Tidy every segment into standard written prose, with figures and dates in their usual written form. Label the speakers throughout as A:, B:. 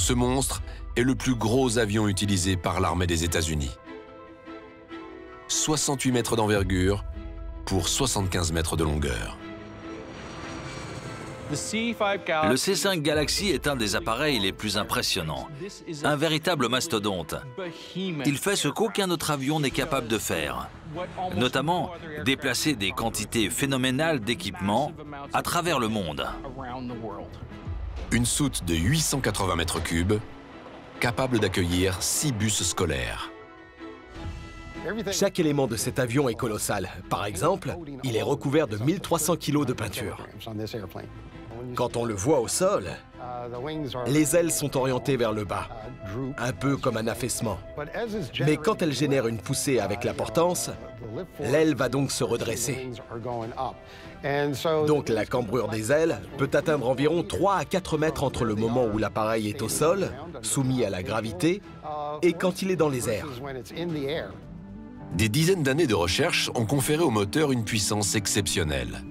A: ce monstre est le plus gros avion utilisé par l'armée des États-Unis. 68 mètres d'envergure pour 75 mètres de longueur.
B: Le C-5 Galaxy est un des appareils les plus impressionnants. Un véritable mastodonte. Il fait ce qu'aucun autre avion n'est capable de faire. Notamment, déplacer des quantités phénoménales d'équipements à travers le monde.
A: Une soute de 880 mètres cubes, capable d'accueillir 6 bus scolaires.
C: Chaque élément de cet avion est colossal. Par exemple, il est recouvert de 1300 kg de peinture. Quand on le voit au sol, les ailes sont orientées vers le bas, un peu comme un affaissement. Mais quand elle génère une poussée avec la portance, l'aile va donc se redresser. Donc la cambrure des ailes peut atteindre environ 3 à 4 mètres entre le moment où l'appareil est au sol, soumis à la gravité, et quand il est dans les airs.
A: Des dizaines d'années de recherche ont conféré au moteur une puissance exceptionnelle.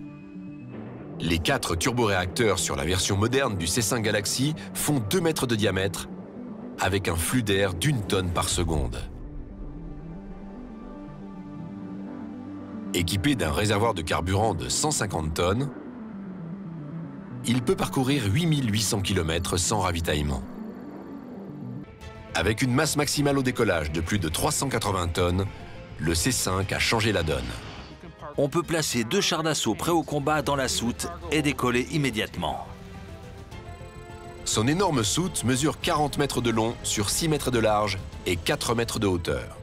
A: Les 4 turboréacteurs sur la version moderne du C-5 Galaxy font 2 mètres de diamètre, avec un flux d'air d'1 tonne par seconde. Équipé d'un réservoir de carburant de 150 tonnes, il peut parcourir 8800 km sans ravitaillement. Avec une masse maximale au décollage de plus de 380 tonnes, le C-5 a changé la donne.
B: On peut placer 2 chars d'assaut prêts au combat dans la soute et décoller immédiatement.
A: Son énorme soute mesure 40 mètres de long sur 6 mètres de large et 4 mètres de hauteur.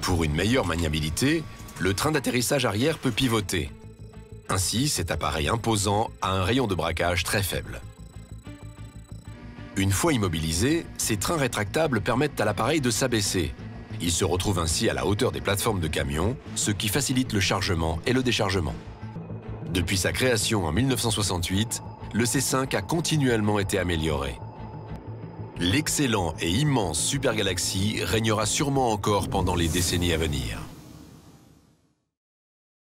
A: Pour une meilleure maniabilité, le train d'atterrissage arrière peut pivoter. Ainsi, cet appareil imposant a un rayon de braquage très faible. Une fois immobilisé, ces trains rétractables permettent à l'appareil de s'abaisser. Il se retrouve ainsi à la hauteur des plateformes de camions, ce qui facilite le chargement et le déchargement. Depuis sa création en 1968, le C-5 a continuellement été amélioré. L'excellent et immense Super Galaxy régnera sûrement encore pendant les décennies à venir.